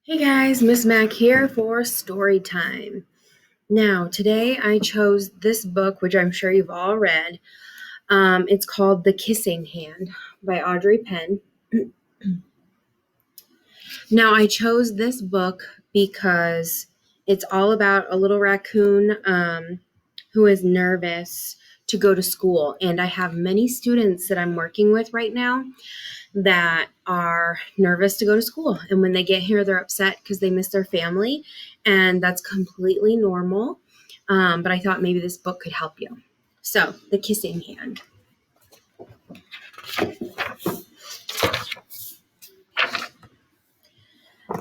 Hey guys, Miss Mac here for story time. Now, today I chose this book, which I'm sure you've all read. It's called The Kissing Hand by Audrey Penn. Now, I chose this book because it's all about a little raccoon who is nervous to go to school. And I have many students that I'm working with right now that are nervous to go to school. And when they get here, they're upset because they miss their family. And that's completely normal. But I thought maybe this book could help you. So, The Kissing Hand.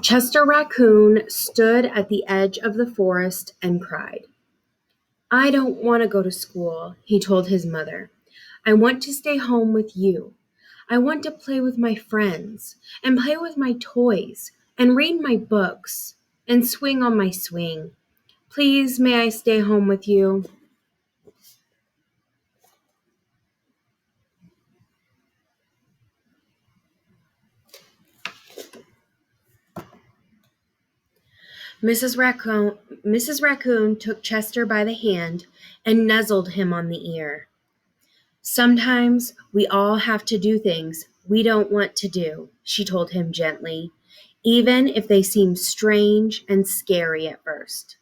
Chester Raccoon stood at the edge of the forest and cried. I don't want to go to school, he told his mother. I want to stay home with you. I want to play with my friends and play with my toys and read my books and swing on my swing. Please, may I stay home with you? Mrs. Raccoon took Chester by the hand and nuzzled him on the ear. Sometimes we all have to do things we don't want to do, she told him gently, even if they seem strange and scary at first.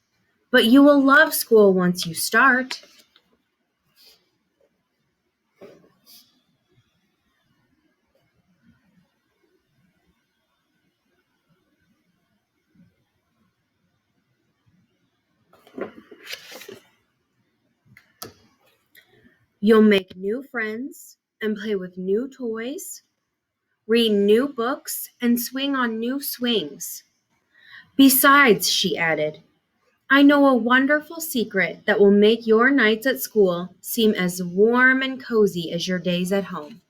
But you will love school once you start. You'll make new friends and play with new toys, read new books, and swing on new swings. Besides, she added, I know a wonderful secret that will make your nights at school seem as warm and cozy as your days at home.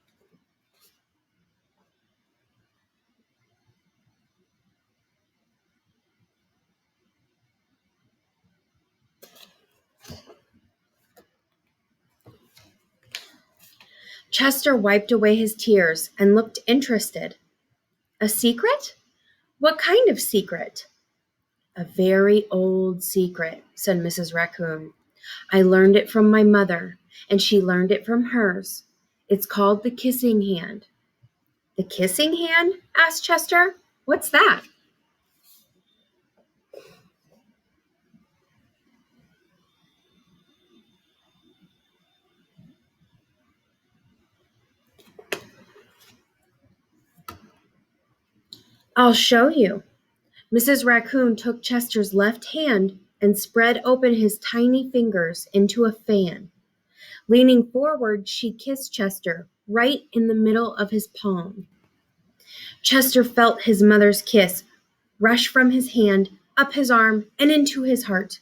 Chester wiped away his tears and looked interested. A secret? What kind of secret? A very old secret, said Mrs. Raccoon. I learned it from my mother, and she learned it from hers. It's called the kissing hand. The kissing hand? Asked Chester. What's that? I'll show you. Mrs. Raccoon took Chester's left hand and spread open his tiny fingers into a fan. Leaning forward, she kissed Chester right in the middle of his palm. Chester felt his mother's kiss rush from his hand, up his arm, and into his heart.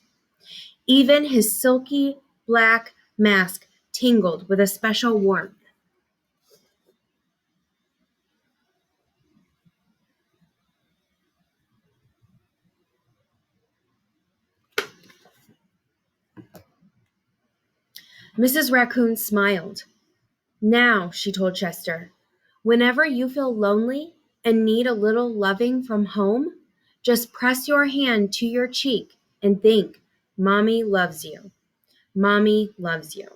Even his silky black mask tingled with a special warmth. Mrs. Raccoon smiled. Now, she told Chester, whenever you feel lonely and need a little loving from home, just press your hand to your cheek and think, Mommy loves you. Mommy loves you.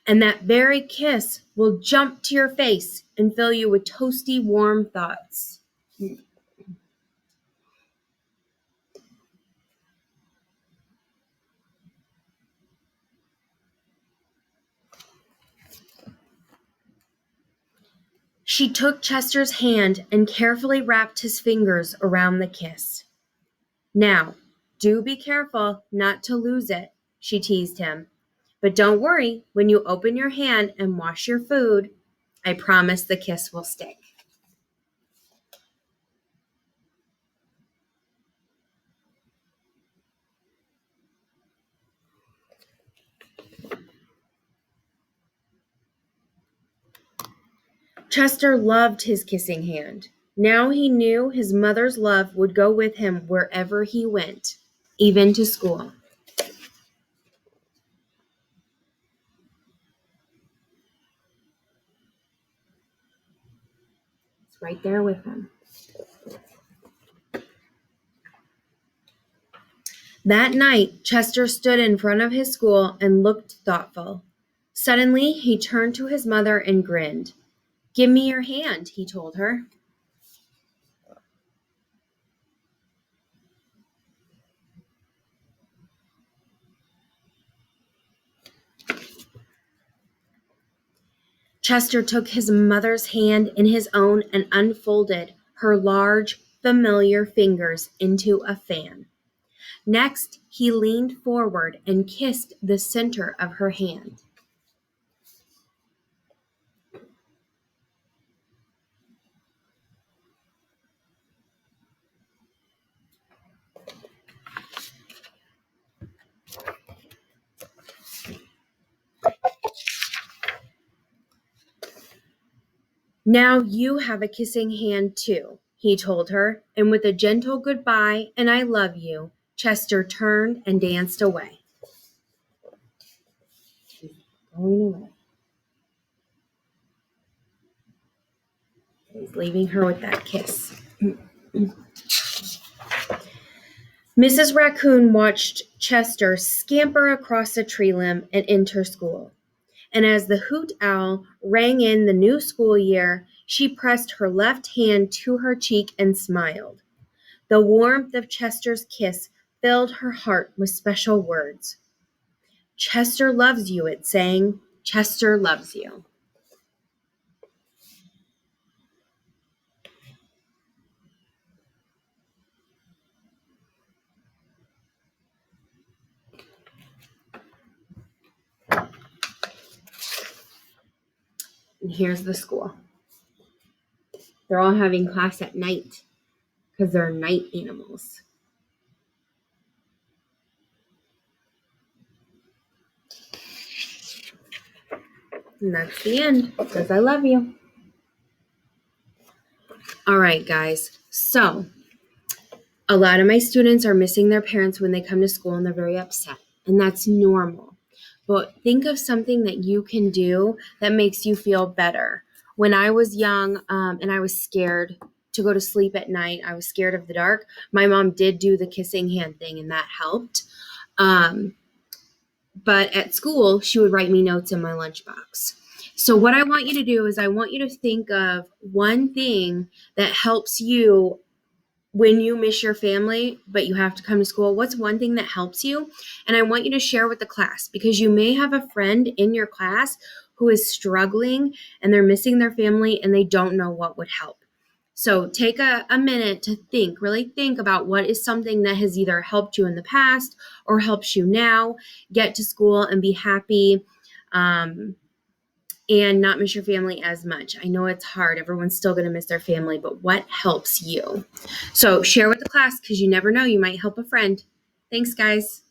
And that very kiss will jump to your face and fill you with toasty, warm thoughts. She took Chester's hand and carefully wrapped his fingers around the kiss. Now, do be careful not to lose it, she teased him. But don't worry, when you open your hand and wash your food, I promise the kiss will stick. Chester loved his kissing hand. Now he knew his mother's love would go with him wherever he went, even to school. It's right there with him. That night, Chester stood in front of his school and looked thoughtful. Suddenly, he turned to his mother and grinned. "Give me your hand," he told her. Chester took his mother's hand in his own and unfolded her large, familiar fingers into a fan. Next, he leaned forward and kissed the center of her hand. "Now you have a kissing hand too," he told her, and with a gentle goodbye and "I love you," Chester turned and danced away. Going away. He's leaving her with that kiss. Mrs. Raccoon watched Chester scamper across a tree limb and enter school. And as the hoot owl rang in the new school year, she pressed her left hand to her cheek and smiled. The warmth of Chester's kiss filled her heart with special words. "Chester loves you," it sang. "Chester loves you." And here's the school. They're all having class at night because they're night animals. And that's the end. It says, "I love you." All right, guys. So a lot of my students are missing their parents when they come to school and they're very upset. And that's normal. But think of something that you can do that makes you feel better. When I was young and I was scared to go to sleep at night, I was scared of the dark. My mom did do the kissing hand thing and that helped. But at school, she would write me notes in my lunchbox. So what I want you to do is I want you to think of one thing that helps you when you miss your family, but you have to come to school. What's one thing that helps you? And I want you to share with the class because you may have a friend in your class who is struggling and they're missing their family and they don't know what would help. So take a minute to think, really think about what is something that has either helped you in the past or helps you now. Get to school and be happy and not miss your family as much. I know it's hard. Everyone's still going to miss their family, but what helps you? So share with the class because you never know. You might help a friend. Thanks, guys.